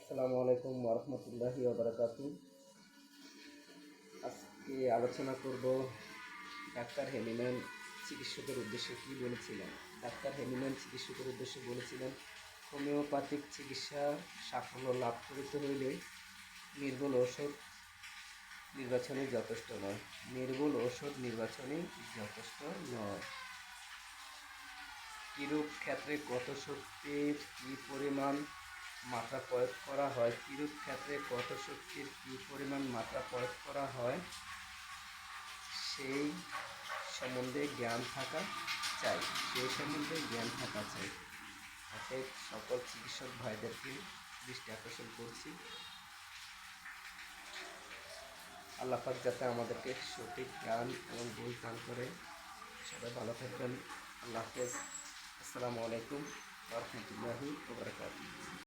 আসসালামু আলাইকুম ওরহমতুল্লাহি ওবরাকাতু। আজকে আলোচনা করব ডাক্তার হেনিম্যান চিকিৎসকের উদ্দেশ্যে কী বলেছিলেন। ডাক্তার হেনিম্যান চিকিৎসকের উদ্দেশ্যে বলেছিলেন, হোমিওপ্যাথিক চিকিৎসা সাফল্য লাভ করিতে হইলে নির্ভুল ঔষধ নির্বাচনই যথেষ্ট নয়। নির্ভুল ঔষধ নির্বাচনই যথেষ্ট নয়। কিরূপ ক্ষেত্রে কত শক্তির কী পরিমাণ মাত্রা প্রয়োগ করা হয়, কিরূপ ক্ষেত্রে কত শক্তির কী পরিমাণ মাত্রা প্রয়োগ করা হয় সেই সম্বন্ধে জ্ঞান থাকা চাই। অতএব সকল চিকিৎসক ভাইদেরকে দৃষ্টি আকর্ষণ করছি, আল্লাহ পাক যাতে আমাদেরকে সঠিক জ্ঞান এবং বুঝ দান করে। সবাই ভালো থাকবেন। আল্লাহ হাফেজ। আসসালামু আলাইকুম ওয়া রাহমাতুল্লাহি ওয়া বারাকাতুহু।